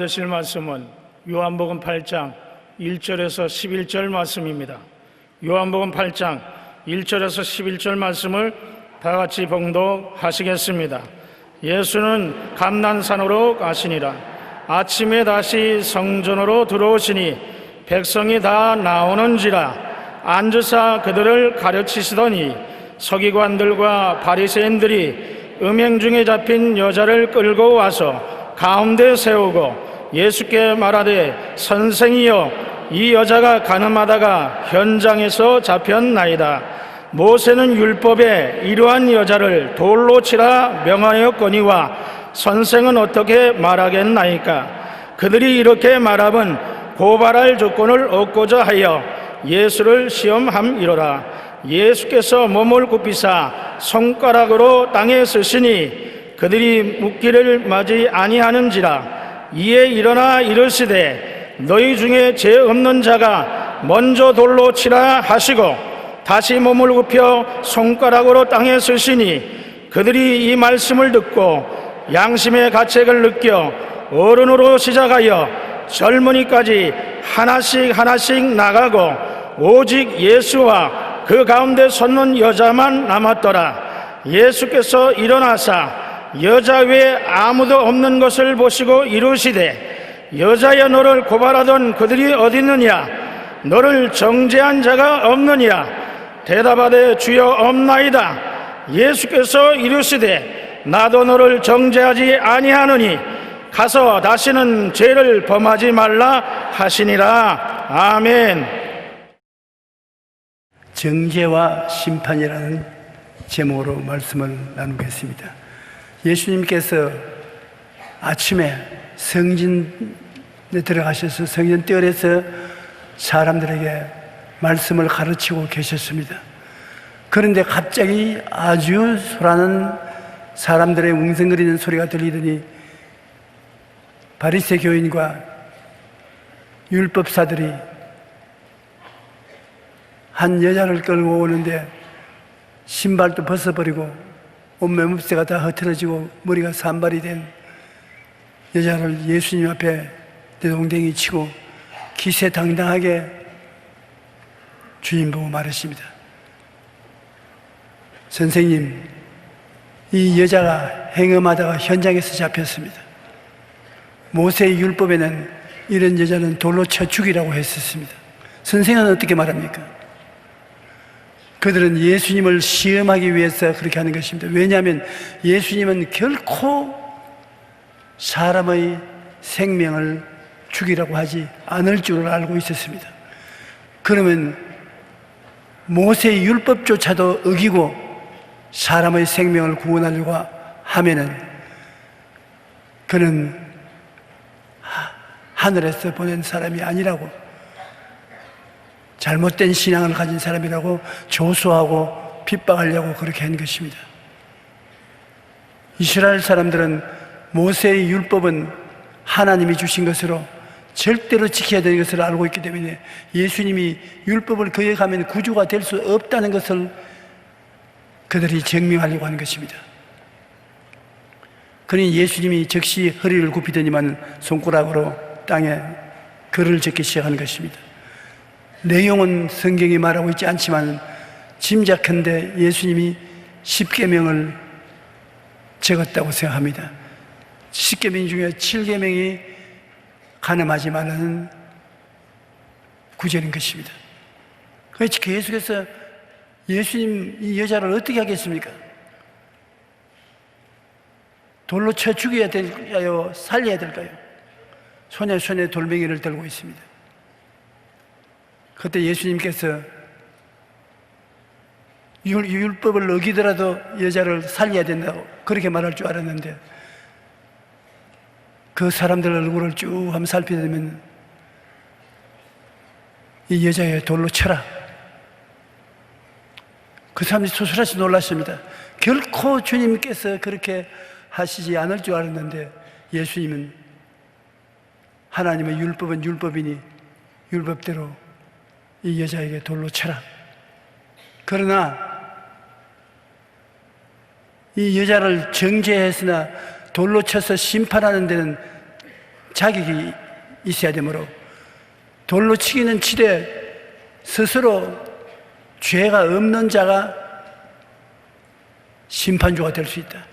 들으실 말씀은 요한복음 8장 1절에서 11절 말씀입니다. 요한복음 8장 1절에서 11절 말씀을 다 같이 봉독하시겠습니다. 예수는 감난산으로 가시니라. 아침에 다시 성전으로 들어오시니 백성이 다 나오는지라. 앉으사 그들을 가르치시더니 서기관들과 바리새인들이 음행 중에 잡힌 여자를 끌고 와서 가운데 세우고 예수께 말하되 선생이여, 이 여자가 간음하다가 현장에서 잡혔나이다. 모세는 율법에 이러한 여자를 돌로 치라 명하였거니와 선생은 어떻게 말하겠나이까? 그들이 이렇게 말함은 고발할 조건을 얻고자 하여 예수를 시험함이로라. 예수께서 몸을 굽히사 손가락으로 땅에 쓰시니 그들이 묻기를 맞이 아니하는지라. 이에 일어나 이르시되 너희 중에 죄 없는 자가 먼저 돌로 치라 하시고 다시 몸을 굽혀 손가락으로 땅에 쓰시니 그들이 이 말씀을 듣고 양심의 가책을 느껴 어른으로 시작하여 젊은이까지 하나씩 나가고 오직 예수와 그 가운데 섰는 여자만 남았더라. 예수께서 일어나사 여자 외에 아무도 없는 것을 보시고 이르시되 여자여, 너를 고발하던 그들이 어디 있느냐? 너를 정죄한 자가 없느냐? 대답하되 주여 없나이다. 예수께서 이르시되 나도 너를 정죄하지 아니하노니 가서 다시는 죄를 범하지 말라 하시니라. 아멘. 정죄와 심판이라는 제목으로 말씀을 나누겠습니다. 예수님께서 아침에 성전에 들어가셔서 성전 뜰에서 사람들에게 말씀을 가르치고 계셨습니다. 그런데 갑자기 아주 소란한 사람들의 웅성거리는 소리가 들리더니 바리새 교인과 율법사들이 한 여자를 끌고 오는데 신발도 벗어버리고 옷매무새가 다 흐트러지고 머리가 산발이 된 여자를 예수님 앞에 대동댕이 치고 기세당당하게 주님 보고 말하십니다. 선생님, 이 여자가 행음하다가 현장에서 잡혔습니다. 모세의 율법에는 이런 여자는 돌로 쳐 죽이라고 했었습니다. 선생은 어떻게 말합니까? 그들은 예수님을 시험하기 위해서 그렇게 하는 것입니다. 왜냐하면 예수님은 결코 사람의 생명을 죽이라고 하지 않을 줄을 알고 있었습니다. 그러면 모세의 율법조차도 어기고 사람의 생명을 구원하려고 하면은 그는 하늘에서 보낸 사람이 아니라고, 잘못된 신앙을 가진 사람이라고 조소하고 핍박하려고 그렇게 한 것입니다. 이스라엘 사람들은 모세의 율법은 하나님이 주신 것으로 절대로 지켜야 되는 것을 알고 있기 때문에 예수님이 율법을 거역하면 구주가 될 수 없다는 것을 그들이 증명하려고 하는 것입니다. 그러니 예수님이 즉시 허리를 굽히더니만 손가락으로 땅에 글을 적기 시작하는 것입니다. 내용은 성경이 말하고 있지 않지만 짐작컨대 예수님이 10계명을 적었다고 생각합니다. 10계명 중에 7계명이 간음하지 말라는 구절인 것입니다. 그래서 계속해서 예수님 이 여자를 어떻게 하겠습니까? 돌로 쳐 죽여야 될까요? 살려야 될까요? 손에 돌멩이를 들고 있습니다. 그때 예수님께서 율법을 어기더라도 여자를 살려야 된다고 그렇게 말할 줄 알았는데 그 사람들 얼굴을 쭉 한번 살펴보면 이 여자의 돌로 쳐라. 그 사람들이 소스라시 놀랐습니다. 결코 주님께서 그렇게 하시지 않을 줄 알았는데 예수님은 하나님의 율법은 율법이니 율법대로 이 여자에게 돌로 쳐라. 그러나 이 여자를 정죄했으나 돌로 쳐서 심판하는 데는 자격이 있어야 되므로 돌로 치기는 치되 스스로 죄가 없는 자가 심판주가 될 수 있다.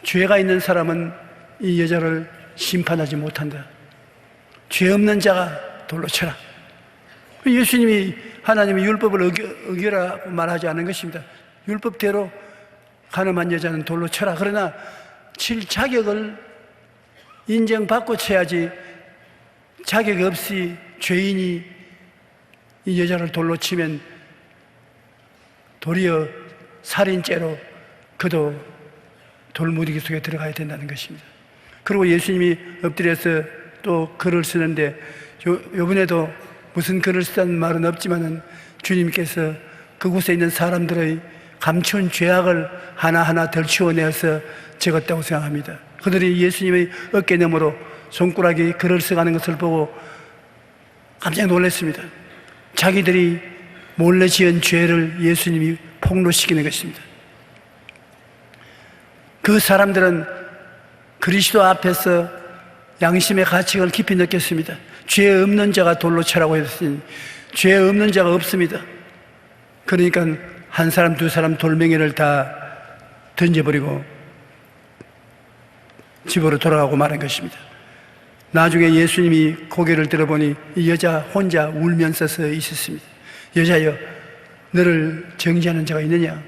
죄가 있는 사람은 이 여자를 심판하지 못한다. 죄 없는 자가 돌로 쳐라. 예수님이 하나님의 율법을 어기라고 말하지 않은 것입니다. 율법대로 가늠한 여자는 돌로 쳐라. 그러나 칠 자격을 인정받고 쳐야지, 자격 없이 죄인이 이 여자를 돌로 치면 도리어 살인죄로 그도 돌무더기 속에 들어가야 된다는 것입니다. 그리고 예수님이 엎드려서 또 글을 쓰는데, 요번에도 무슨 글을 쓰다는 말은 없지만은 주님께서 그곳에 있는 사람들의 감추은 죄악을 하나하나 덜치워내어서 적었다고 생각합니다. 그들이 예수님의 어깨 너머로 손가락이 글을 써가는 것을 보고 깜짝 놀랐습니다. 자기들이 몰래 지은 죄를 예수님이 폭로시키는 것입니다. 그 사람들은 그리스도 앞에서 양심의 가책을 깊이 느꼈습니다. 죄 없는 자가 돌로 쳐라고 했으니 죄 없는 자가 없습니다. 그러니까 한 사람 두 사람 돌멩이를 다 던져버리고 집으로 돌아가고 말한 것입니다. 나중에 예수님이 고개를 들어보니 이 여자 혼자 울면서 서 있었습니다. 여자여, 너를 정죄하는 자가 있느냐?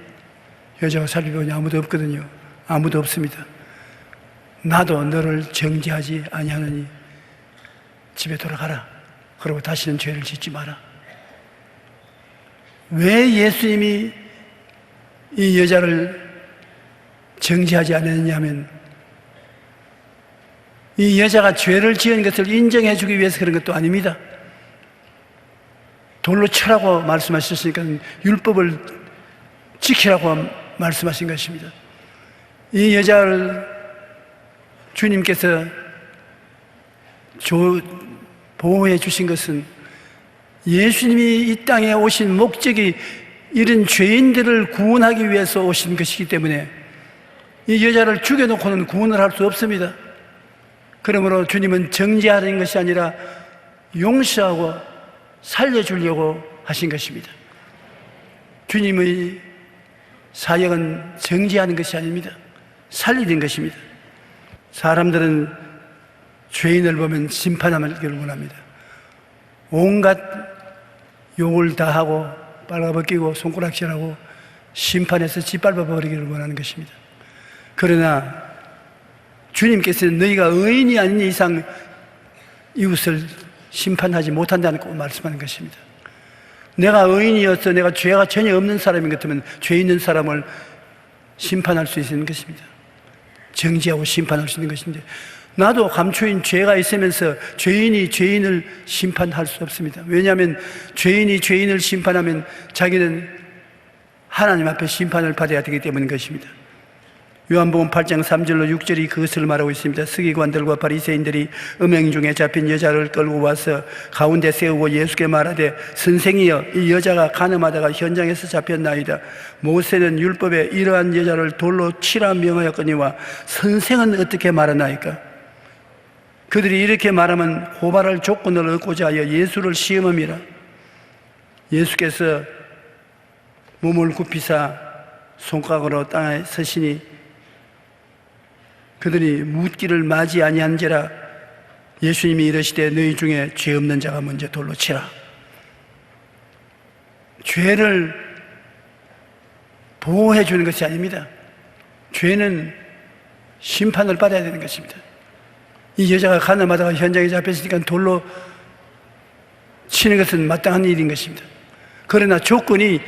여자가 살펴보니 아무도 없거든요. 아무도 없습니다. 나도 너를 정죄하지 아니하느니 집에 돌아가라. 그리고 다시는 죄를 짓지 마라. 왜 예수님이 이 여자를 정죄하지 않았느냐면, 이 여자가 죄를 지은 것을 인정해 주기 위해서 그런 것도 아닙니다. 돌로 쳐라고 말씀하셨으니까 율법을 지키라고 말씀하신 것입니다. 이 여자를 주님께서 보호해 주신 것은 예수님이 이 땅에 오신 목적이 이런 죄인들을 구원하기 위해서 오신 것이기 때문에 이 여자를 죽여놓고는 구원을 할 수 없습니다. 그러므로 주님은 정죄하는 것이 아니라 용서하고 살려주려고 하신 것입니다. 주님의 사역은 정죄하는 것이 아닙니다. 살리는 것입니다. 사람들은 죄인을 보면 심판하기를 원합니다. 온갖 욕을 다 하고 빨아벗기고 손가락질하고 심판해서 짓밟아버리기를 원하는 것입니다. 그러나 주님께서는 너희가 의인이 아닌 이상 이웃을 심판하지 못한다는 꼭 말씀하는 것입니다. 내가 의인이어서 내가 죄가 전혀 없는 사람인 것 같으면 죄 있는 사람을 심판할 수 있는 것입니다. 정죄하고 심판할 수 있는 것인데, 나도 감추인 죄가 있으면서 죄인이 죄인을 심판할 수 없습니다. 왜냐하면 죄인이 죄인을 심판하면 자기는 하나님 앞에 심판을 받아야 되기 때문인 것입니다. 요한복음 8장 3절로 6절이 그것을 말하고 있습니다. 서기관들과 바리새인들이 음행 중에 잡힌 여자를 끌고 와서 가운데 세우고 예수께 말하되, 선생이여, 이 여자가 간음하다가 현장에서 잡혔나이다. 모세는 율법에 이러한 여자를 돌로 치라 명하였거니와 선생은 어떻게 말하나이까? 그들이 이렇게 말하면 고발할 조건을 얻고자 하여 예수를 시험함이라. 예수께서 몸을 굽히사 손가락으로 땅에 서시니 그들이 묻기를 맞이 아니한지라. 예수님이 이르시되 너희 중에 죄 없는 자가 먼저 돌로 치라. 죄를 보호해 주는 것이 아닙니다. 죄는 심판을 받아야 되는 것입니다. 이 여자가 간음하다가 현장에 잡혔으니까 돌로 치는 것은 마땅한 일인 것입니다. 그러나 조건이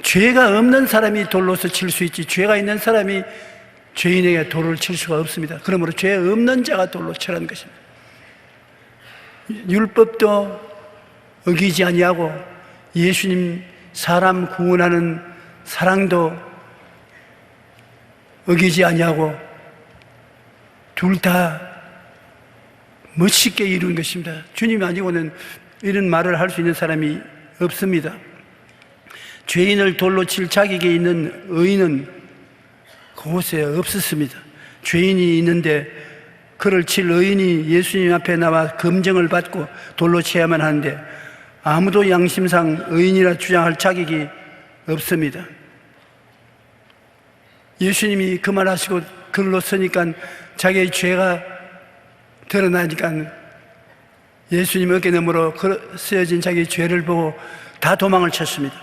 죄가 없는 사람이 돌로서 칠 수 있지, 죄가 있는 사람이 죄인에게 돌을 칠 수가 없습니다. 그러므로 죄 없는 자가 돌로 치라는 것입니다. 율법도 어기지 아니하고 예수님 사람 구원하는 사랑도 어기지 아니하고 둘 다 멋있게 이루는 것입니다. 주님이 아니고는 이런 말을 할 수 있는 사람이 없습니다. 죄인을 돌로 칠 자격이 있는 의인은 그곳에 없었습니다. 죄인이 있는데 그를 칠 의인이 예수님 앞에 나와 검증을 받고 돌로 쳐야만 하는데 아무도 양심상 의인이라 주장할 자격이 없습니다. 예수님이 그 말하시고 글로 서니까 자기의 죄가 드러나니까 예수님 어깨 너머로 쓰여진 자기의 죄를 보고 다 도망을 쳤습니다.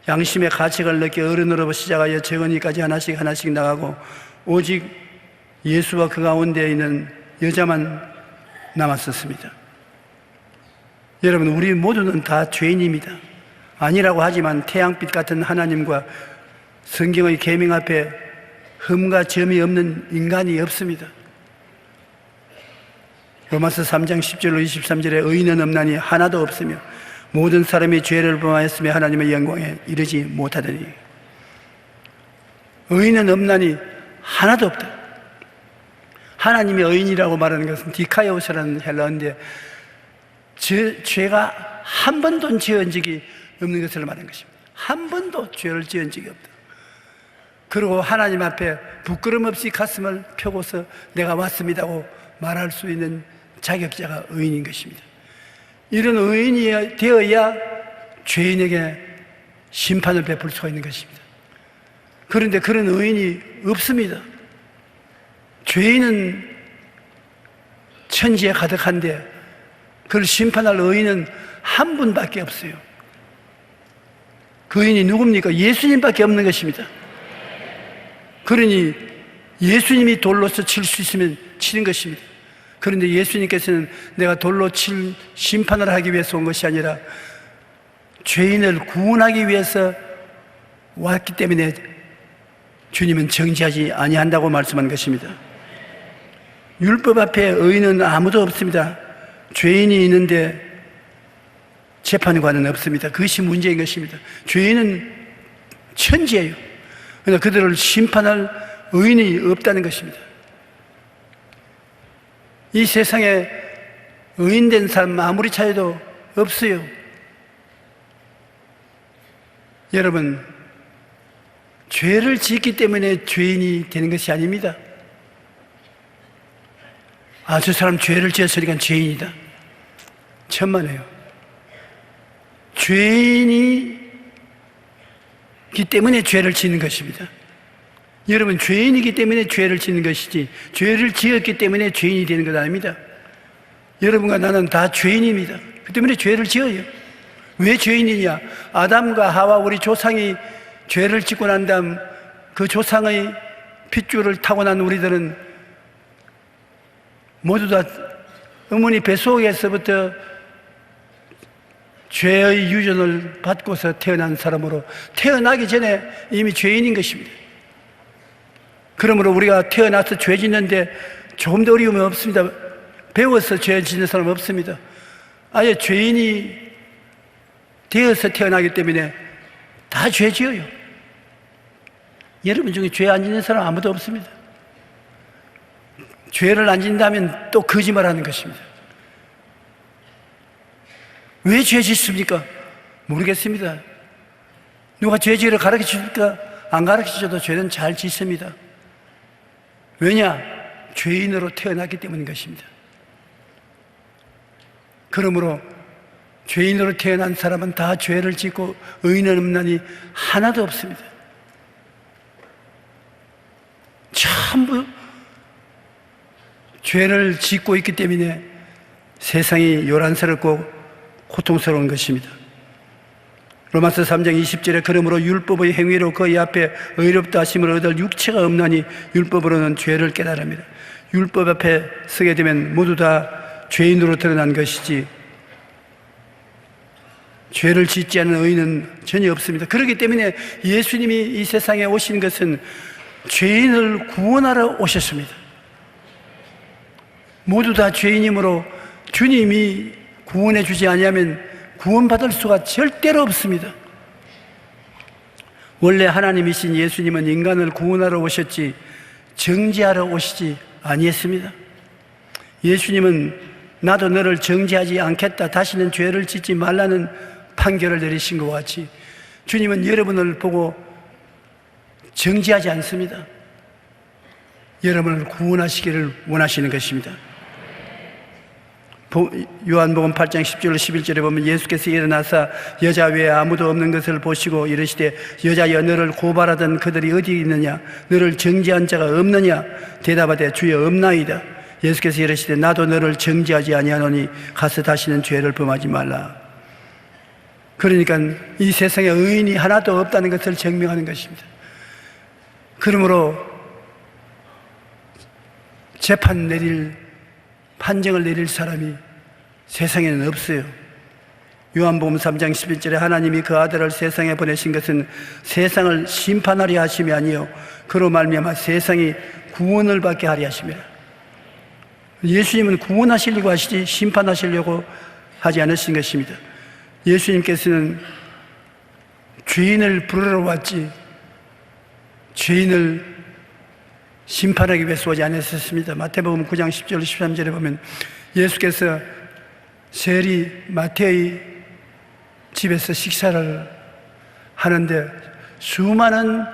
양심의 가책을 느껴 어른으로 시작하여 정은이까지 하나씩 나가고 오직 예수와 그 가운데 있는 여자만 남았었습니다. 여러분, 우리 모두는 다 죄인입니다. 아니라고 하지만 태양빛 같은 하나님과 성경의 계명 앞에 흠과 점이 없는 인간이 없습니다. 로마서 3장 10절로 23절에 의인은 없나니 하나도 없으며 모든 사람이 죄를 범하였으며 하나님의 영광에 이르지 못하더니 의인은 없나니 하나도 없다. 하나님이 의인이라고 말하는 것은 디카이오스라는 헬라어인데 죄가 한 번도 지은 적이 없는 것을 말하는 것입니다. 한 번도 죄를 지은 적이 없다. 그리고 하나님 앞에 부끄럼 없이 가슴을 펴고서 내가 왔습니다고 말할 수 있는 자격자가 의인인 것입니다. 이런 의인이 되어야 죄인에게 심판을 베풀 수가 있는 것입니다. 그런데 그런 의인이 없습니다. 죄인은 천지에 가득한데 그를 심판할 의인은 한 분밖에 없어요. 그 의인이 누굽니까? 예수님밖에 없는 것입니다. 그러니 예수님이 돌로서 칠 수 있으면 치는 것입니다. 그런데 예수님께서는 내가 돌로 칠 심판을 하기 위해서 온 것이 아니라 죄인을 구원하기 위해서 왔기 때문에 주님은 정죄하지 아니한다고 말씀한 것입니다. 율법 앞에 의인은 아무도 없습니다. 죄인이 있는데 재판관은 없습니다. 그것이 문제인 것입니다. 죄인은 천지예요. 그러나 그들을 심판할 의인이 없다는 것입니다. 이 세상에 의인된 사람 아무리 찾아도 없어요. 여러분, 죄를 짓기 때문에 죄인이 되는 것이 아닙니다. 아, 저 사람 죄를 지었으니까 죄인이다. 천만에요. 죄인이기 때문에 죄를 짓는 것입니다. 여러분, 죄인이기 때문에 죄를 짓는 것이지 죄를 지었기 때문에 죄인이 되는 것 아닙니다. 여러분과 나는 다 죄인입니다. 그 때문에 죄를 지어요. 왜 죄인이냐? 아담과 하와 우리 조상이 죄를 짓고 난 다음 그 조상의 핏줄을 타고난 우리들은 모두 다 어머니 뱃속에서부터 죄의 유전을 받고서 태어난 사람으로 태어나기 전에 이미 죄인인 것입니다. 그러므로 우리가 태어나서 죄 짓는데 조금 더 어려움이 없습니다. 배워서 죄 짓는 사람 없습니다. 아예 죄인이 되어서 태어나기 때문에 다 죄 지어요. 여러분 중에 죄 안 짓는 사람 아무도 없습니다. 죄를 안 짓는다면 또 거짓말하는 것입니다. 왜 죄 짓습니까? 모르겠습니다. 누가 죄 지으러 가르쳐 줍니까? 안 가르쳐 줘도 죄는 잘 짓습니다. 왜냐? 죄인으로 태어났기 때문인 것입니다. 그러므로 죄인으로 태어난 사람은 다 죄를 짓고 의인은 없나니 하나도 없습니다. 전부 죄를 짓고 있기 때문에 세상이 요란스럽고 고통스러운 것입니다. 로마서 3장 20절에 그러므로 율법의 행위로 그의 앞에 의롭다 하심을 얻을 육체가 없나니 율법으로는 죄를 깨달습니다. 율법 앞에 서게 되면 모두 다 죄인으로 드러난 것이지 죄를 짓지 않는 의인은 전혀 없습니다. 그렇기 때문에 예수님이 이 세상에 오신 것은 죄인을 구원하러 오셨습니다. 모두 다 죄인이므로 주님이 구원해 주지 아니하면 구원받을 수가 절대로 없습니다. 원래 하나님이신 예수님은 인간을 구원하러 오셨지 정죄하러 오시지 아니했습니다. 예수님은 나도 너를 정죄하지 않겠다, 다시는 죄를 짓지 말라는 판결을 내리신 것 같이 주님은 여러분을 보고 정죄하지 않습니다. 여러분을 구원하시기를 원하시는 것입니다. 요한복음 8장 10절 11절에 보면 예수께서 일어나사 여자 외에 아무도 없는 것을 보시고 이르시되 여자여 너를 고발하던 그들이 어디 있느냐 너를 정죄한 자가 없느냐 대답하되 주여 없나이다. 예수께서 이르시되 나도 너를 정죄하지 아니하노니 가서 다시는 죄를 범하지 말라. 그러니까 이 세상에 의인이 하나도 없다는 것을 증명하는 것입니다. 그러므로 판정을 내릴 사람이 세상에는 없어요. 요한복음 3장 11절에 하나님이 그 아들을 세상에 보내신 것은 세상을 심판하려 하심이 아니요 그로 말미암아 세상이 구원을 받게 하려 하심이라. 예수님은 구원하시려고 하시지 심판하시려고 하지 않으신 것입니다. 예수님께서는 죄인을 부르러 왔지 죄인을 심판하기 위해서 오지 않으셨습니다. 마태복음 9장 10절 13절에 보면 예수께서 세리 마태의 집에서 식사를 하는데 수많은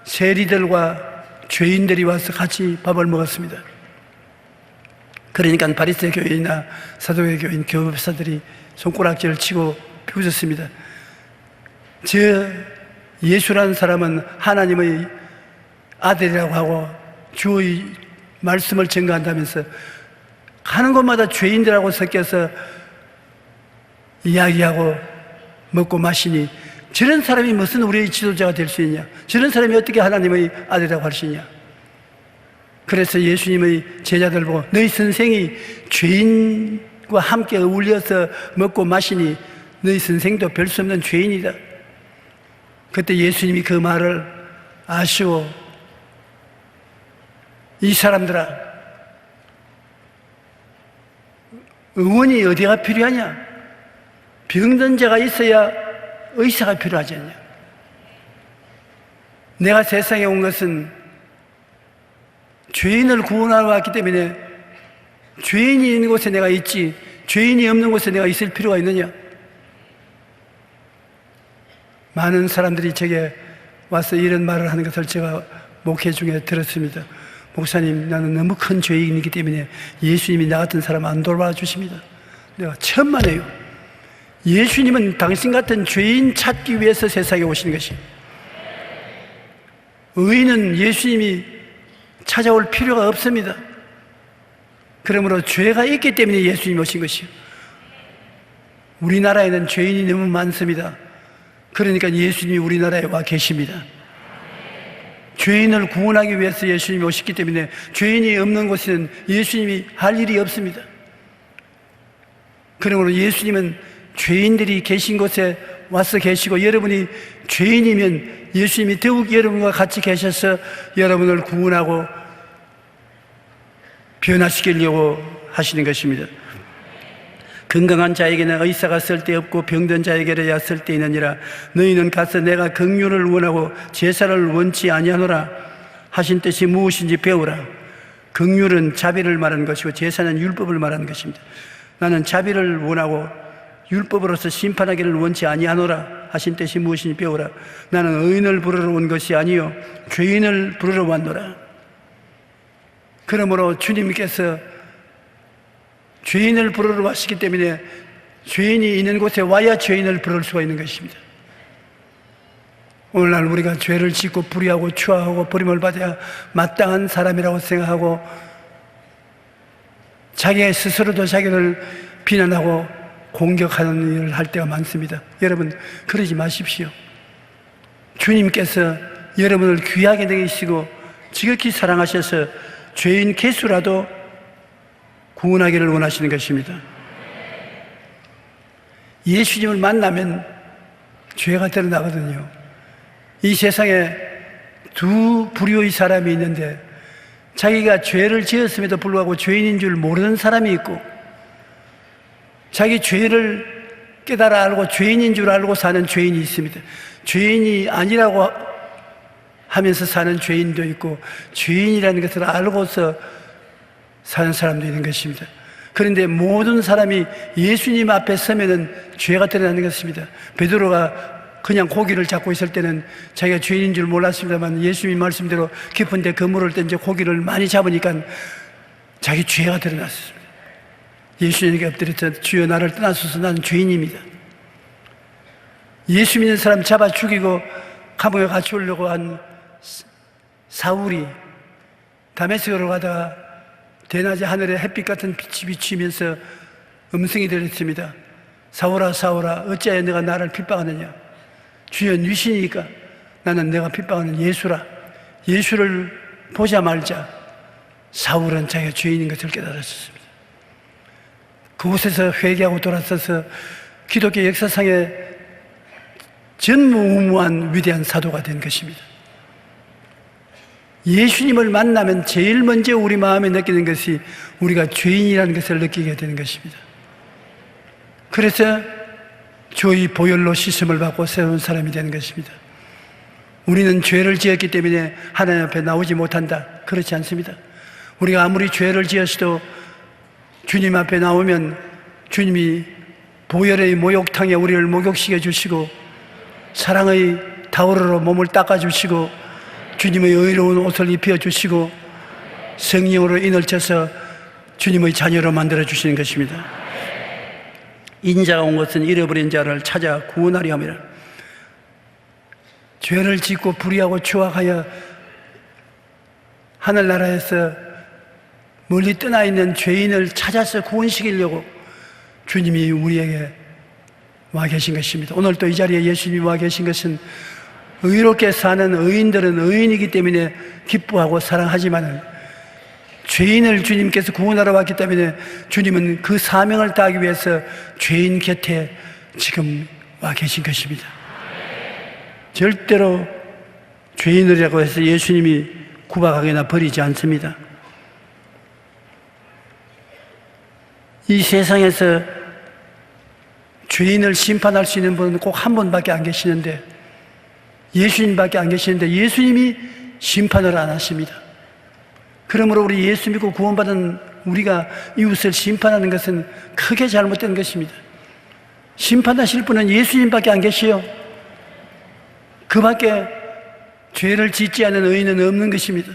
세리들과 죄인들이 와서 같이 밥을 먹었습니다. 그러니까 바리새 교인이나 사두개 교인 교법사들이 손가락질을 치고 비웃었습니다. 저 예수라는 사람은 하나님의 아들이라고 하고 주의 말씀을 증거한다면서 가는 곳마다 죄인들하고 섞여서 이야기하고 먹고 마시니 저런 사람이 무슨 우리의 지도자가 될 수 있냐? 저런 사람이 어떻게 하나님의 아들이라고 할 수 있냐? 그래서 예수님의 제자들 보고 너희 선생이 죄인과 함께 어울려서 먹고 마시니 너희 선생도 별 수 없는 죄인이다. 그때 예수님이 그 말을 아시고 이 사람들아 의원이 어디가 필요하냐? 병든 자가 있어야 의사가 필요하지 않냐? 내가 세상에 온 것은 죄인을 구원하러 왔기 때문에 죄인이 있는 곳에 내가 있지 죄인이 없는 곳에 내가 있을 필요가 있느냐? 많은 사람들이 제게 와서 이런 말을 하는 것을 제가 목회 중에 들었습니다. 목사님, 나는 너무 큰 죄인이기 때문에 예수님이 나 같은 사람 안 돌봐주십니다. 내가 천만에요. 예수님은 당신 같은 죄인 찾기 위해서 세상에 오신 것이에요. 의인은 예수님이 찾아올 필요가 없습니다. 그러므로 죄가 있기 때문에 예수님이 오신 것이에요. 우리나라에는 죄인이 너무 많습니다. 그러니까 예수님이 우리나라에 와 계십니다. 죄인을 구원하기 위해서 예수님이 오셨기 때문에 죄인이 없는 곳에는 예수님이 할 일이 없습니다. 그러므로 예수님은 죄인들이 계신 곳에 와서 계시고 여러분이 죄인이면 예수님이 더욱 여러분과 같이 계셔서 여러분을 구원하고 변화시키려고 하시는 것입니다. 건강한 자에게는 의사가 쓸데없고 병든 자에게야 쓸데있느니라. 너희는 가서 내가 긍휼을 원하고 제사를 원치 아니하노라 하신 뜻이 무엇인지 배우라. 긍휼은 자비를 말하는 것이고 제사는 율법을 말하는 것입니다. 나는 자비를 원하고 율법으로서 심판하기를 원치 아니하노라 하신 뜻이 무엇인지 배우라. 나는 의인을 부르러 온 것이 아니요 죄인을 부르러 왔노라. 그러므로 주님께서 죄인을 부르러 왔기 때문에 죄인이 있는 곳에 와야 죄인을 부를 수가 있는 것입니다. 오늘날 우리가 죄를 짓고 불의하고 추하고 버림을 받아야 마땅한 사람이라고 생각하고 자기 스스로도 자기를 비난하고 공격하는 일을 할 때가 많습니다. 여러분 그러지 마십시오. 주님께서 여러분을 귀하게 여기시고 지극히 사랑하셔서 죄인 개수라도 구원하기를 원하시는 것입니다. 예수님을 만나면 죄가 드러나거든요. 이 세상에 두 부류의 사람이 있는데 자기가 죄를 지었음에도 불구하고 죄인인 줄 모르는 사람이 있고 자기 죄를 깨달아 알고 죄인인 줄 알고 사는 죄인이 있습니다. 죄인이 아니라고 하면서 사는 죄인도 있고 죄인이라는 것을 알고서 사는 사람도 있는 것입니다. 그런데 모든 사람이 예수님 앞에 서면은 죄가 드러나는 것입니다. 베드로가 그냥 고기를 잡고 있을 때는 자기가 죄인인 줄 몰랐습니다만 예수님 말씀대로 깊은 데 그물을 던져 고기를 많이 잡으니까 자기 죄가 드러났습니다. 예수님에게 엎드려서 주여 나를 떠나소서 나는 죄인입니다. 예수 믿는 사람 잡아 죽이고 감옥에 갇히려고 한 사울이 다메섹으로 가다가 대낮에 하늘에 햇빛 같은 빛이 비치면서 음성이 들렸습니다. 사울아 사울아 어찌하여 내가 나를 핍박하느냐. 주여 니시니까 나는 내가 핍박하는 예수라. 예수를 보자마자 사울은 자기가 죄인인 것을 깨달았습니다. 그곳에서 회개하고 돌아서서 기독교 역사상에 전무후무한 위대한 사도가 된 것입니다. 예수님을 만나면 제일 먼저 우리 마음에 느끼는 것이 우리가 죄인이라는 것을 느끼게 되는 것입니다. 그래서 조의 보혈로 씻음을 받고 새로운 사람이 되는 것입니다. 우리는 죄를 지었기 때문에 하나님 앞에 나오지 못한다. 그렇지 않습니다. 우리가 아무리 죄를 지었어도 주님 앞에 나오면 주님이 보혈의 목욕탕에 우리를 목욕시켜 주시고 사랑의 타월로 몸을 닦아 주시고 주님의 의로운 옷을 입혀 주시고 성령으로 인을 쳐서 주님의 자녀로 만들어 주시는 것입니다. 인자가 온 것은 잃어버린 자를 찾아 구원하려 함이라. 죄를 짓고 불의하고 추악하여 하늘나라에서 멀리 떠나 있는 죄인을 찾아서 구원시키려고 주님이 우리에게 와 계신 것입니다. 오늘 또 이 자리에 예수님이 와 계신 것은 의롭게 사는 의인들은 의인이기 때문에 기뻐하고 사랑하지만 죄인을 주님께서 구원하러 왔기 때문에 주님은 그 사명을 다하기 위해서 죄인 곁에 지금 와 계신 것입니다. 절대로 죄인이라고 해서 예수님이 구박하거나 버리지 않습니다. 이 세상에서 죄인을 심판할 수 있는 분은 꼭 한 분밖에 안 계시는데 예수님밖에 안 계시는데 예수님이 심판을 안 하십니다. 그러므로 우리 예수 믿고 구원받은 우리가 이웃을 심판하는 것은 크게 잘못된 것입니다. 심판하실 분은 예수님밖에 안 계시요. 그 밖에 죄를 짓지 않은 의인은 없는 것입니다.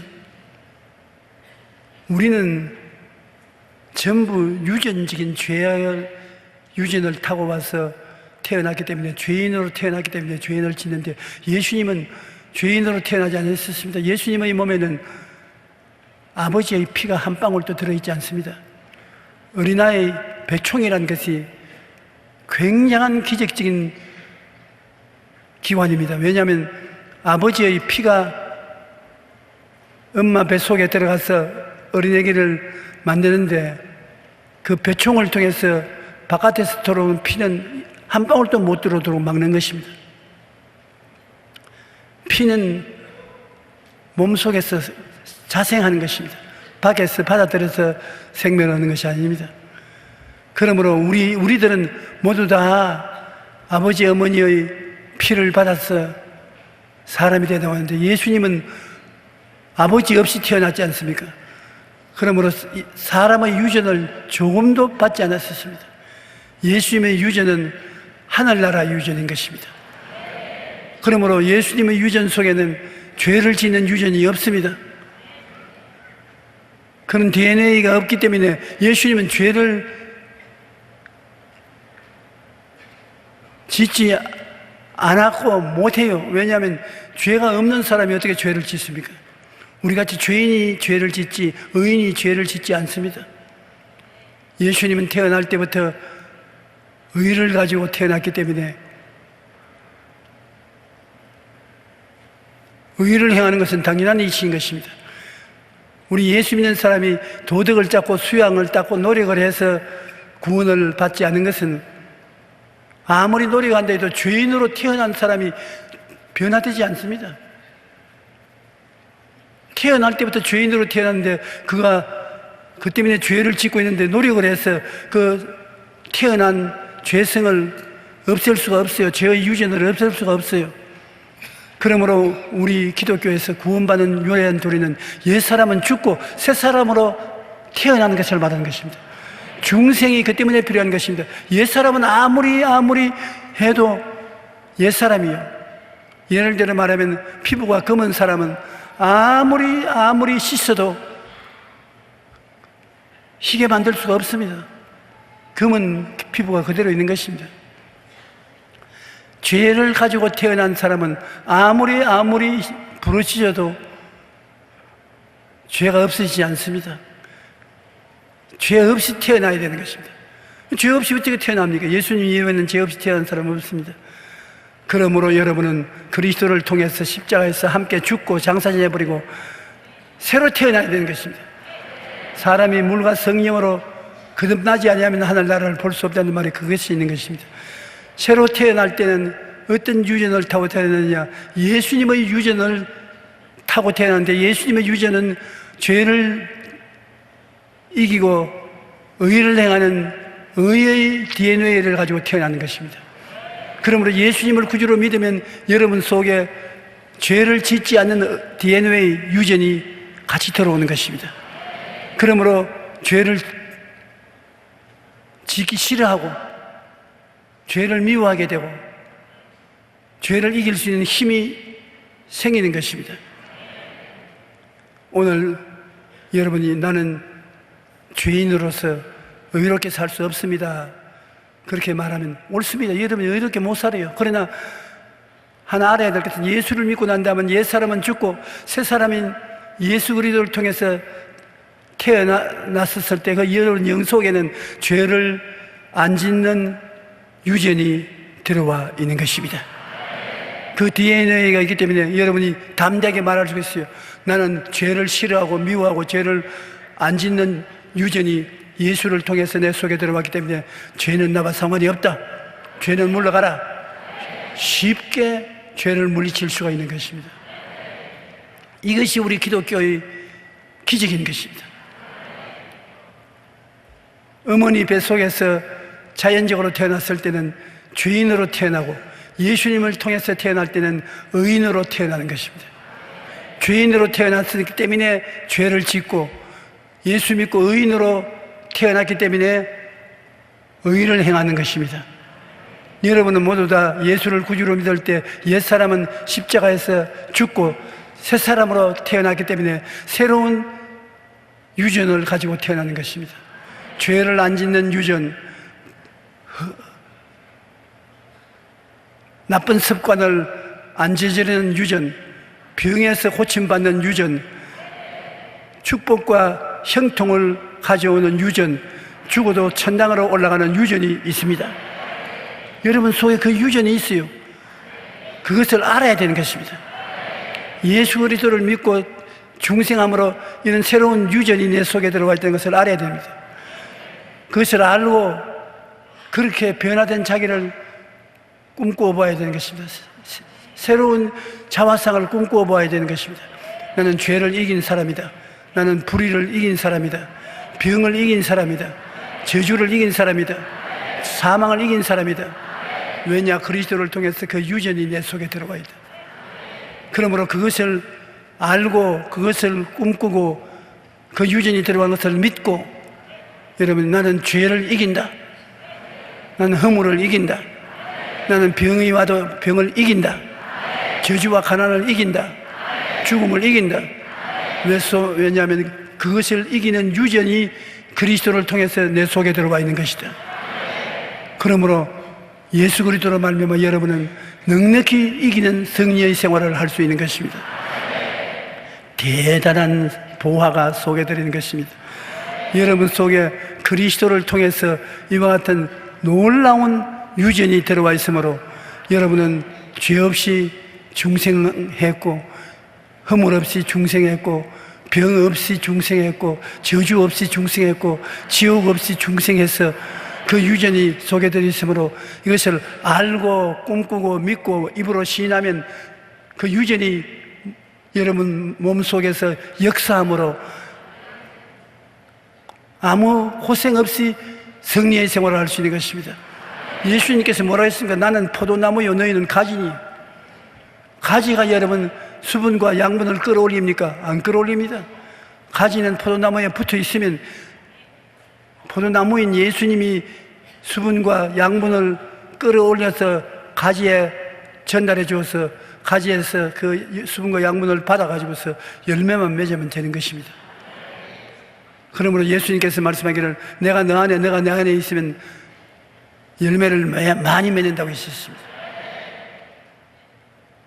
우리는 전부 유전적인 죄악을 유전을 타고 와서 태어났기 때문에 죄인으로 태어났기 때문에 죄인을 짓는데 예수님은 죄인으로 태어나지 않으셨습니다. 예수님의 몸에는 아버지의 피가 한 방울도 들어있지 않습니다. 어린아이 배총이라는 것이 굉장한 기적적인 기관입니다. 왜냐하면 아버지의 피가 엄마 뱃속에 들어가서 어린애기를 만드는데 그 배총을 통해서 바깥에서 들어오는 피는 한 방울도 못 들어오도록 막는 것입니다. 피는 몸속에서 자생하는 것입니다. 밖에서 받아들여서 생명을 얻는 것이 아닙니다. 그러므로 우리들은 모두 다 아버지 어머니의 피를 받아서 사람이 되어 나왔는데 예수님은 아버지 없이 태어났지 않습니까? 그러므로 사람의 유전을 조금도 받지 않았습니다. 예수님의 유전은 하늘나라 유전인 것입니다. 그러므로 예수님의 유전 속에는 죄를 짓는 유전이 없습니다. 그런 DNA가 없기 때문에 예수님은 죄를 짓지 않았고 못해요. 왜냐하면 죄가 없는 사람이 어떻게 죄를 짓습니까? 우리같이 죄인이 죄를 짓지 의인이 죄를 짓지 않습니다. 예수님은 태어날 때부터 의를 가지고 태어났기 때문에 의를 행하는 것은 당연한 이치인 것입니다. 우리 예수 믿는 사람이 도덕을 닦고 수양을 닦고 노력을 해서 구원을 받지 않은 것은 아무리 노력한다 해도 죄인으로 태어난 사람이 변화되지 않습니다. 태어날 때부터 죄인으로 태어났는데 그 때문에 죄를 짓고 있는데 노력을 해서 그 태어난 죄성을 없앨 수가 없어요. 죄의 유전을 없앨 수가 없어요. 그러므로 우리 기독교에서 구원받는 유일한 도리는 옛사람은 죽고 새사람으로 태어나는 것을 말하는 것입니다. 중생이 그 때문에 필요한 것입니다. 옛사람은 아무리 해도 옛사람이요. 예를 들어 말하면 피부가 검은 사람은 아무리 씻어도 희게 만들 수가 없습니다. 검은 피부가 그대로 있는 것입니다. 죄를 가지고 태어난 사람은 아무리 부르짖어도 죄가 없어지지 않습니다. 죄 없이 태어나야 되는 것입니다. 죄 없이 어떻게 태어납니까? 예수님 이외에는 죄 없이 태어난 사람은 없습니다. 그러므로 여러분은 그리스도를 통해서 십자가에서 함께 죽고 장사지내버리고 새로 태어나야 되는 것입니다. 사람이 물과 성령으로 거듭나지 아니하면 하늘나라를 볼 수 없다는 말이 그것이 있는 것입니다. 새로 태어날 때는 어떤 유전을 타고 태어나느냐? 예수님의 유전을 타고 태어났는데, 예수님의 유전은 죄를 이기고 의를 행하는 의의 DNA를 가지고 태어나는 것입니다. 그러므로 예수님을 구주로 믿으면 여러분 속에 죄를 짓지 않는 DNA 유전이 같이 들어오는 것입니다. 그러므로 죄를 짓기 싫어하고 죄를 미워하게 되고 죄를 이길 수 있는 힘이 생기는 것입니다. 오늘 여러분이 나는 죄인으로서 의롭게 살 수 없습니다, 그렇게 말하면 옳습니다. 여러분이 의롭게 못 살아요. 그러나 하나 알아야 될 것은 예수를 믿고 난 다음은 옛사람은 죽고 새 사람인 예수 그리스도를 통해서 태어났을 때 그 여러분 영 속에는 죄를 안 짓는 유전이 들어와 있는 것입니다. 그 DNA가 있기 때문에 여러분이 담대하게 말할 수 있어요. 나는 죄를 싫어하고 미워하고 죄를 안 짓는 유전이 예수를 통해서 내 속에 들어왔기 때문에 죄는 나와 상관이 없다, 죄는 물러가라, 쉽게 죄를 물리칠 수가 있는 것입니다. 이것이 우리 기독교의 기적인 것입니다. 어머니 뱃속에서 자연적으로 태어났을 때는 죄인으로 태어나고 예수님을 통해서 태어날 때는 의인으로 태어나는 것입니다. 죄인으로 태어났기 때문에 죄를 짓고 예수 믿고 의인으로 태어났기 때문에 의를 행하는 것입니다. 여러분은 모두 다 예수를 구주로 믿을 때 옛사람은 십자가에서 죽고 새 사람으로 태어났기 때문에 새로운 유전을 가지고 태어나는 것입니다. 죄를 안 짓는 유전, 나쁜 습관을 안 저지르는 유전, 병에서 고침받는 유전, 축복과 형통을 가져오는 유전, 죽어도 천당으로 올라가는 유전이 있습니다. 여러분 속에 그 유전이 있어요. 그것을 알아야 되는 것입니다. 예수 그리스도를 믿고 중생함으로 이런 새로운 유전이 내 속에 들어와 있다는 것을 알아야 됩니다. 그것을 알고 그렇게 변화된 자기를 꿈꾸어 봐야 되는 것입니다. 새로운 자화상을 꿈꾸어 봐야 되는 것입니다. 나는 죄를 이긴 사람이다. 나는 불의를 이긴 사람이다. 병을 이긴 사람이다. 저주를 이긴 사람이다. 사망을 이긴 사람이다. 왜냐? 그리스도를 통해서 그 유전이 내 속에 들어와 있다. 그러므로 그것을 알고 그것을 꿈꾸고 그 유전이 들어간 것을 믿고, 여러분, 나는 죄를 이긴다. 나는 허물을 이긴다. 나는 병이 와도 병을 이긴다. 저주와 가난을 이긴다. 죽음을 이긴다. 왜냐하면 그것을 이기는 유전이 그리스도를 통해서 내 속에 들어와 있는 것이다. 그러므로 예수 그리스도로 말미암아 여러분은 넉넉히 이기는 승리의 생활을 할 수 있는 것입니다. 대단한 보화가 속에 들어있는 것입니다. 여러분 속에 그리스도를 통해서 이와 같은 놀라운 유전이 들어와 있으므로 여러분은 죄 없이 중생했고, 허물 없이 중생했고, 병 없이 중생했고, 저주 없이 중생했고, 지옥 없이 중생해서 그 유전이 속에 들어있으므로 이것을 알고 꿈꾸고 믿고 입으로 시인하면 그 유전이 여러분 몸속에서 역사함으로 아무 고생 없이 승리의 생활을 할 수 있는 것입니다. 예수님께서 뭐라 했습니까? 나는 포도나무요 너희는 가지니. 가지가 여러분 수분과 양분을 끌어올립니까? 안 끌어올립니다. 가지는 포도나무에 붙어 있으면 포도나무인 예수님이 수분과 양분을 끌어올려서 가지에 전달해 주어서 가지에서 그 수분과 양분을 받아가지고서 열매만 맺으면 되는 것입니다. 그러므로 예수님께서 말씀하기를 내가 너 안에 내가 내 안에 있으면 열매를 많이 맺는다고 하셨습니다.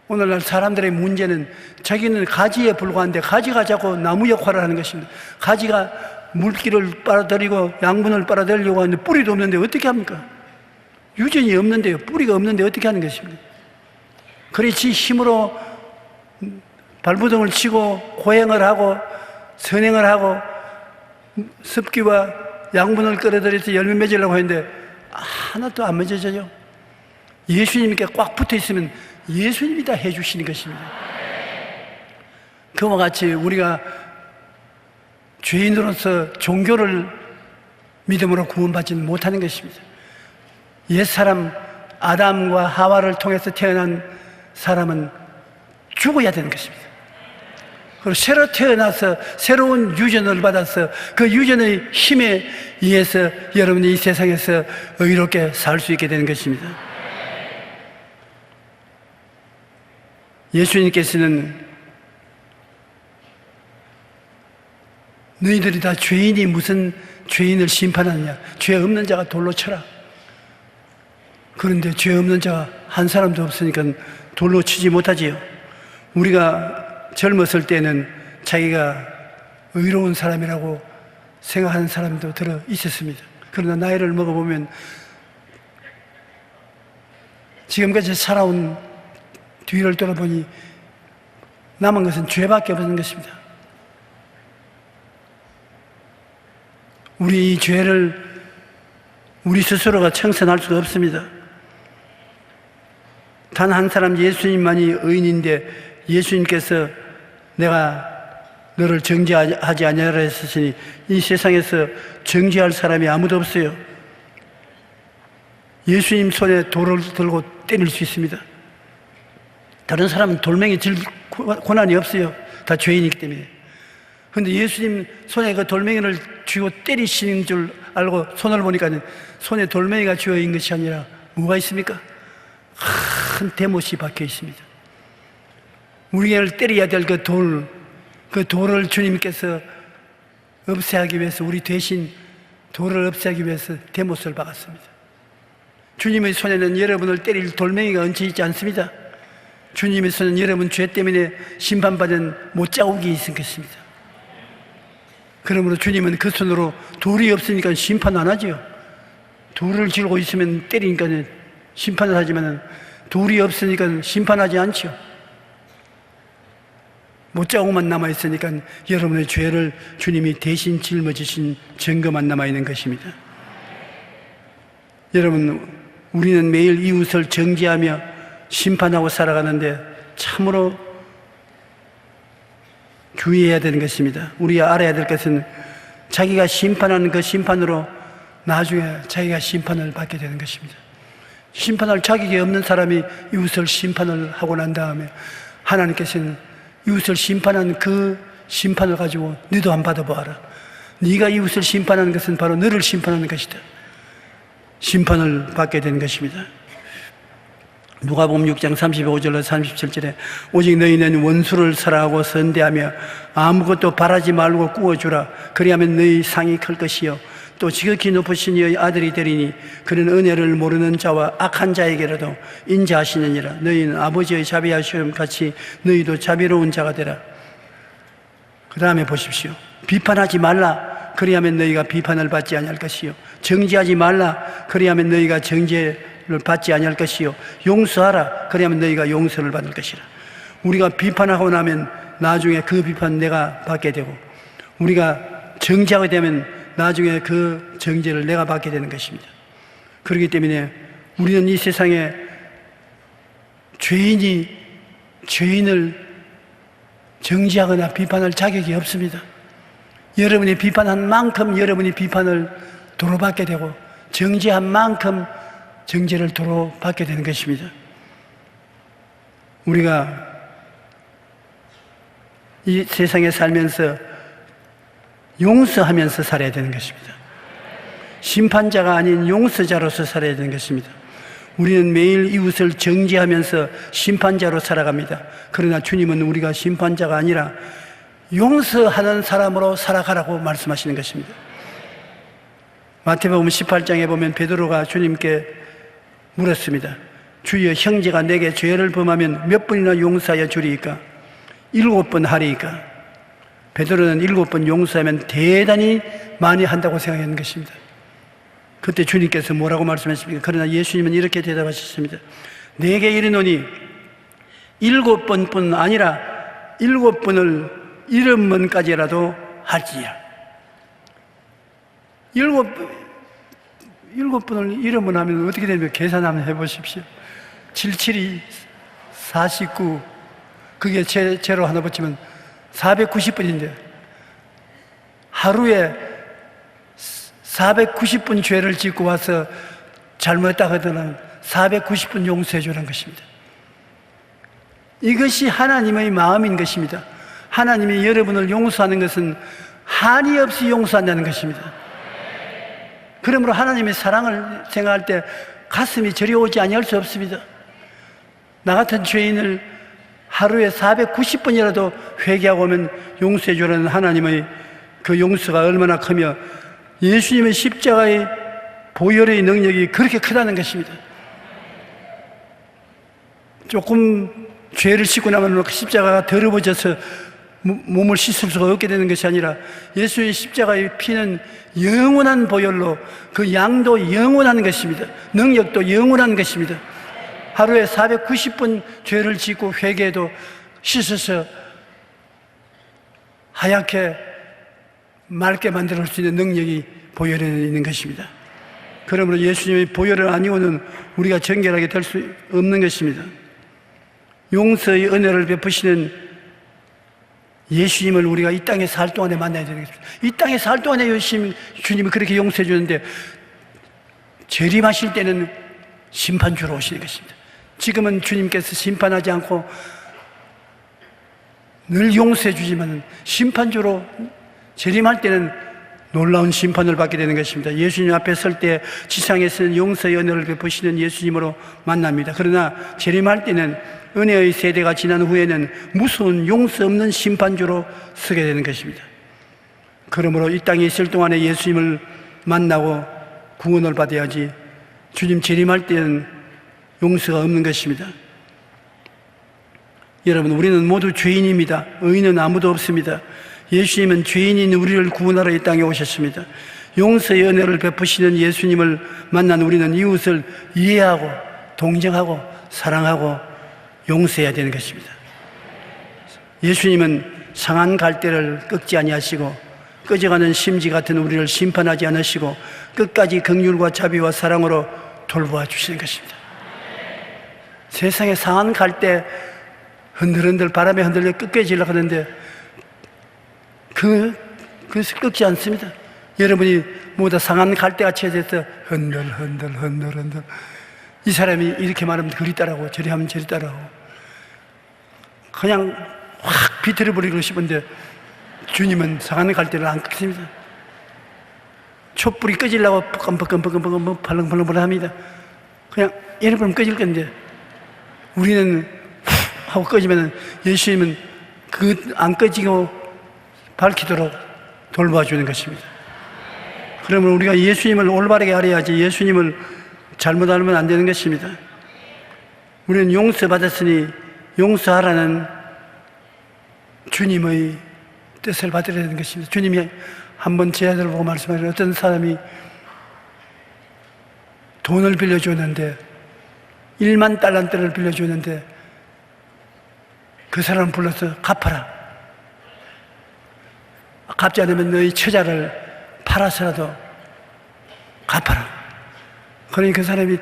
오늘날 사람들의 문제는 자기는 가지에 불과한데 가지가 자꾸 나무 역할을 하는 것입니다. 가지가 물기를 빨아들이고 양분을 빨아들이려고 하는데 뿌리도 없는데 어떻게 합니까? 유전이 없는데요. 뿌리가 없는데 어떻게 하는 것입니까? 그렇지 힘으로 발부동을 치고 고행을 하고 선행을 하고 습기와 양분을 끌어들여서 열매 맺으려고 했는데 하나도 안 맺어져요. 예수님께 꽉 붙어 있으면 예수님이 다 해주시는 것입니다. 그와 같이 우리가 죄인으로서 종교를 믿음으로 구원받지는 못하는 것입니다. 옛사람 아담과 하와를 통해서 태어난 사람은 죽어야 되는 것입니다. 그리고 새로 태어나서 새로운 유전을 받아서 그 유전의 힘에 의해서 여러분이 이 세상에서 의롭게 살 수 있게 되는 것입니다. 예수님께서는 너희들이 다 죄인이 무슨 죄인을 심판하느냐, 죄 없는 자가 돌로 쳐라. 그런데 죄 없는 자가 한 사람도 없으니까 돌로 치지 못하지요. 우리가 젊었을 때는 자기가 의로운 사람이라고 생각하는 사람도 들어 있었습니다. 그러나 나이를 먹어보면 지금까지 살아온 뒤를 돌아보니 남은 것은 죄밖에 없는 것입니다. 우리 이 죄를 우리 스스로가 청산할 수가 없습니다. 단 한 사람 예수님만이 의인인데 예수님께서 내가 너를 정죄하지 아니하라 했으니 이 세상에서 정죄할 사람이 아무도 없어요. 예수님 손에 돌을 들고 때릴 수 있습니다. 다른 사람은 돌멩이 질 고난이 없어요. 다 죄인이기 때문에. 그런데 예수님 손에 그 돌멩이를 쥐고 때리시는 줄 알고 손을 보니까 손에 돌멩이가 쥐어 있는 것이 아니라 뭐가 있습니까? 큰 대못이 박혀 있습니다. 우리를 때려야 될 그 돌을 주님께서 없애하기 위해서 우리 대신 돌을 없애하기 위해서 대못을 박았습니다. 주님의 손에는 여러분을 때릴 돌멩이가 얹혀 있지 않습니다. 주님의 손은 여러분 죄 때문에 심판받은 못자국이 있을 것입니다. 그러므로 주님은 그 손으로 돌이 없으니까 심판 안 하지요. 돌을 쥐고 있으면 때리니까 심판을 하지만 돌이 없으니까 심판하지 않죠. 못자국만 남아있으니까 여러분의 죄를 주님이 대신 짊어지신 증거만 남아있는 것입니다. 여러분, 우리는 매일 이웃을 정죄하며 심판하고 살아가는데 참으로 주의해야 되는 것입니다. 우리가 알아야 될 것은 자기가 심판하는 그 심판으로 나중에 자기가 심판을 받게 되는 것입니다. 심판할 자격이 없는 사람이 이웃을 심판을 하고 난 다음에 하나님께서는 이웃을 심판한 그 심판을 가지고 너도 안 받아보아라. 네가 이웃을 심판하는 것은 바로 너를 심판하는 것이다. 심판을 받게 되는 것입니다. 누가복음 6장 35절로 37절에 오직 너희는 원수를 사랑하고 선대하며 아무것도 바라지 말고 꾸어주라. 그리하면 너희 상이 클 것이요 또 지극히 높으신 이의 아들이 되리니 그는 은혜를 모르는 자와 악한 자에게라도 인자하시느니라. 너희는 아버지의 자비하심 같이 너희도 자비로운 자가 되라. 그 다음에 보십시오. 비판하지 말라. 그리하면 너희가 비판을 받지 아니할 것이요 정죄하지 말라. 그리하면 너희가 정죄를 받지 아니할 것이요 용서하라. 그리하면 너희가 용서를 받을 것이라. 우리가 비판하고 나면 나중에 그 비판 내가 받게 되고 우리가 정죄하게 되면 나중에 그 정죄를 내가 받게 되는 것입니다. 그렇기 때문에 우리는 이 세상에 죄인을 정죄하거나 비판할 자격이 없습니다. 여러분이 비판한 만큼 여러분이 비판을 도로 받게 되고 정죄한 만큼 정죄를 도로 받게 되는 것입니다. 우리가 이 세상에 살면서 용서하면서 살아야 되는 것입니다. 심판자가 아닌 용서자로서 살아야 되는 것입니다. 우리는 매일 이웃을 정죄하면서 심판자로 살아갑니다. 그러나 주님은 우리가 심판자가 아니라 용서하는 사람으로 살아가라고 말씀하시는 것입니다. 마태복음 18장에 보면 베드로가 주님께 물었습니다. 주여, 형제가 내게 죄를 범하면 몇 번이나 용서하여 주리이까? 7번 하리이까? 베드로는 7번 용서하면 대단히 많이 한다고 생각하는 것입니다. 그때 주님께서 뭐라고 말씀하십니까? 그러나 예수님은 이렇게 대답하셨습니다. 내게 이르노니 7번뿐 아니라 7번을 70번까지라도 할지야. 7번을 70번 하면 어떻게 됩니까? 계산 한번 해보십시오. 77이 49, 그게 제로 하나 붙이면 490번인데, 하루에 490번 죄를 짓고 와서 잘못했다 하더라도 490번 용서해 주라는 것입니다. 이것이 하나님의 마음인 것입니다. 하나님이 여러분을 용서하는 것은 한이 없이 용서한다는 것입니다. 그러므로 하나님의 사랑을 생각할 때 가슴이 저려오지 아니할 수 없습니다. 나 같은 죄인을 하루에 490번이라도 회개하고 오면 용서해 주라는 하나님의 그 용서가 얼마나 크며 예수님의 십자가의 보혈의 능력이 그렇게 크다는 것입니다. 조금 죄를 씻고 나면 그 십자가가 더러워져서 몸을 씻을 수가 없게 되는 것이 아니라 예수의 십자가의 피는 영원한 보혈로 그 양도 영원한 것입니다. 능력도 영원한 것입니다. 하루에 490번 죄를 짓고 회개해도 씻어서 하얗게 맑게 만들 수 있는 능력이 보혈에 있는 것입니다. 그러므로 예수님의 보혈을 아니고는 우리가 정결하게 될 수 없는 것입니다. 용서의 은혜를 베푸시는 예수님을 우리가 이 땅에 살 동안에 만나야 되는 것입니다. 이 땅에 살 동안에 주님이 그렇게 용서해 주는데 재림하실 때는 심판주로 오시는 것입니다. 지금은 주님께서 심판하지 않고 늘 용서해 주지만 심판주로 재림할 때는 놀라운 심판을 받게 되는 것입니다. 예수님 앞에 설 때 지상에서는 용서의 은혜를 베푸시는 예수님으로 만납니다. 그러나 재림할 때는 은혜의 세대가 지난 후에는 무서운 용서 없는 심판주로 서게 되는 것입니다. 그러므로 이 땅에 있을 동안에 예수님을 만나고 구원을 받아야지 주님 재림할 때는 용서가 없는 것입니다. 여러분, 우리는 모두 죄인입니다. 의인은 아무도 없습니다. 예수님은 죄인인 우리를 구원하러 이 땅에 오셨습니다. 용서의 은혜를 베푸시는 예수님을 만난 우리는 이웃을 이해하고 동정하고 사랑하고 용서해야 되는 것입니다. 예수님은 상한 갈대를 꺾지 아니하시고 꺼져가는 심지 같은 우리를 심판하지 않으시고 끝까지 긍휼과 자비와 사랑으로 돌보아 주시는 것입니다. 세상에 상한 갈대 흔들흔들 바람에 흔들려 꺾여지려고 하는데 그것을 꺾지 않습니다. 여러분이 모두 상한 갈대같이 돼서 흔들 이 사람이 이렇게 말하면 그리 따라하고 저리 하면 저리 따라하고 그냥 확 비틀어버리고 싶은데 주님은 상한 갈대를 안 꺾습니다. 촛불이 꺼지려고 뻐끔뻐끔뻐끔뻐끔 팔렁팔렁 합니다. 그냥 얘네처럼 꺼질 건데 우리는 하고 꺼지면 예수님은 그 안 꺼지고 밝히도록 돌봐주는 것입니다. 그러면 우리가 예수님을 올바르게 알아야지 예수님을 잘못 알면 안 되는 것입니다. 우리는 용서받았으니 용서하라는 주님의 뜻을 받아야 되는 것입니다. 주님이 한번 제 아들을 보고 말씀하시는 어떤 사람이 돈을 빌려주는데 1만 달란트를 빌려주는데 그 사람을 불러서 갚아라. 갚지 않으면 너희 처자를 팔아서라도 갚아라. 그러니 그 사람이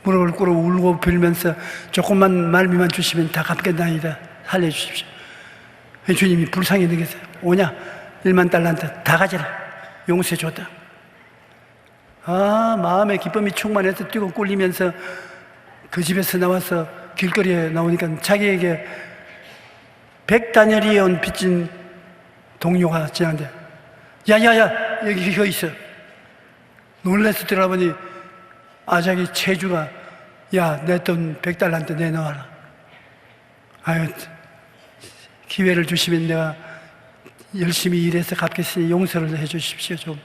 무릎을 꿇어 울고 빌면서 조금만 말미만 주시면 다 갚겠나이다. 살려주십시오. 주님이 불쌍히 느꼈어요. 오냐? 1만 달란트 다 가져라. 용서해 줬다. 마음에 기쁨이 충만해서 뛰고 꿀리면서 그 집에서 나와서 길거리에 나오니까 자기에게 100다녀리에 온 빚진 동료가 지나는데 야야야 여기 거 있어. 놀라서 들어가보니 자기 체주가 야, 내 돈 100달러한테 내놓아라. 아유, 기회를 주시면 내가 열심히 일해서 갚겠으니 용서를 해 주십시오. 좀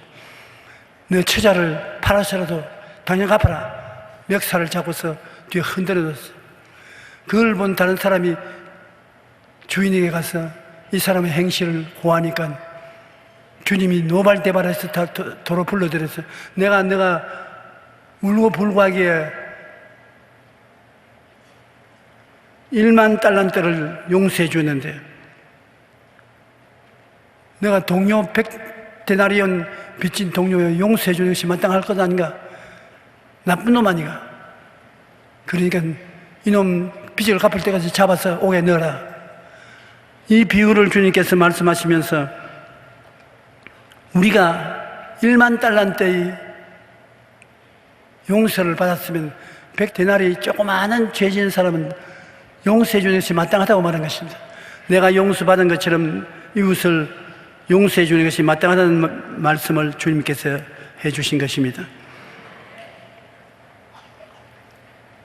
내 처자를 팔아서라도 당장 갚아라. 멱살을 잡고서 뒤에 흔들어뒀어. 그걸 본 다른 사람이 주인에게 가서 이 사람의 행실을 고하니까 주님이 노발대발해서 다 도로 불러들여서 내가 울고 불고하기에 1만 달란트를 용서해 주는데 내가 동료 100데나리온 빚진 동료 용서해 주는 것이 마땅할 것 아닌가? 나쁜 놈 아니가? 그러니까 이놈 빚을 갚을 때까지 잡아서 옥에 넣어라. 이 비유를 주님께서 말씀하시면서 우리가 1만 달란트의 용서를 받았으면 100데나리 조그마한 죄 지은 사람은 용서해 주는 것이 마땅하다고 말한 것입니다. 내가 용서받은 것처럼 이웃을 용서해 주는 것이 마땅하다는 말씀을 주님께서 해 주신 것입니다.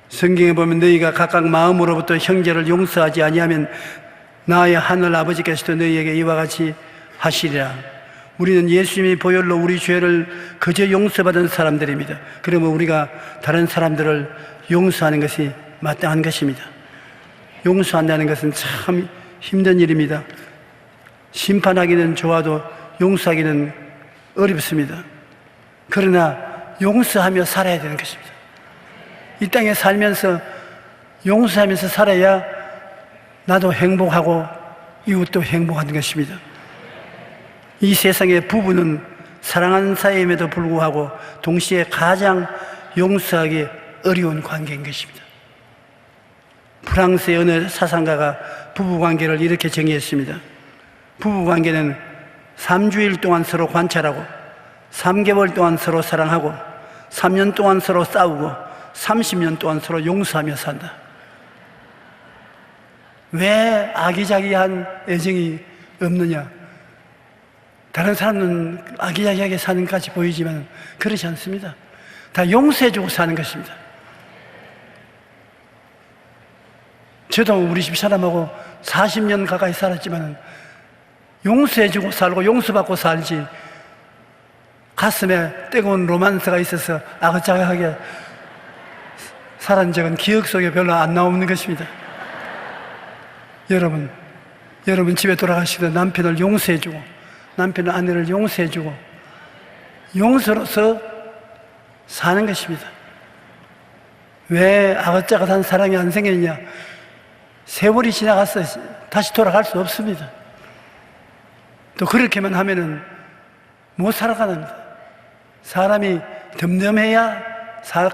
성경에 보면 너희가 각각 마음으로부터 형제를 용서하지 아니하면 나의 하늘 아버지께서도 너희에게 이와 같이 하시리라. 우리는 예수님이 보혈로 우리 죄를 그저 용서받은 사람들입니다. 그러면 우리가 다른 사람들을 용서하는 것이 마땅한 것입니다. 용서한다는 것은 참 힘든 일입니다. 심판하기는 좋아도 용서하기는 어렵습니다. 그러나 용서하며 살아야 되는 것입니다. 이 땅에 살면서 용서하면서 살아야 나도 행복하고 이웃도 행복한 것입니다. 이 세상의 부부는 사랑하는 사이임에도 불구하고 동시에 가장 용서하기 어려운 관계인 것입니다. 프랑스의 어느 사상가가 부부관계를 이렇게 정의했습니다. 부부관계는 3주일 동안 서로 관찰하고 3개월 동안 서로 사랑하고 3년 동안 서로 싸우고 30년 동안 서로 용서하며 산다. 왜 아기자기한 애정이 없느냐? 다른 사람은 아기자기하게 사는 것까지 보이지만 그렇지 않습니다. 다 용서해주고 사는 것입니다. 저도 우리 집 사람하고 40년 가까이 살았지만 용서해주고 살고 용서받고 살지 가슴에 뜨거운 로만스가 있어서 아긋자긋하게 살은 적은 기억 속에 별로 안 나오는 것입니다. 여러분 집에 돌아가시던 남편을 용서해주고 남편은 아내를 용서해주고 용서로서 사는 것입니다. 왜 아긋자긋한 사랑이 안 생겼냐? 세월이 지나가서 다시 돌아갈 수 없습니다. 또 그렇게만 하면은 못 살아가는다. 사람이 덤덤해야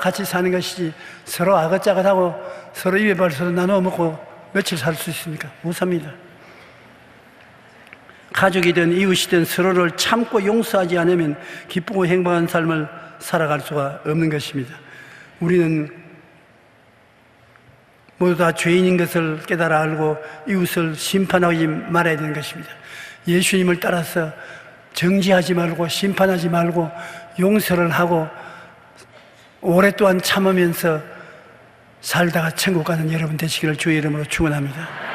같이 사는 것이지 서로 아긋자긋하고 서로 입에 발 서로 나눠 먹고 며칠 살 수 있습니까? 못 삽니다. 가족이든 이웃이든 서로를 참고 용서하지 않으면 기쁘고 행복한 삶을 살아갈 수가 없는 것입니다. 우리는 모두 다 죄인인 것을 깨달아 알고 이웃을 심판하지 말아야 되는 것입니다. 예수님을 따라서 정죄하지 말고 심판하지 말고 용서를 하고 오랫동안 참으면서 살다가 천국 가는 여러분 되시기를 주의 이름으로 축원합니다.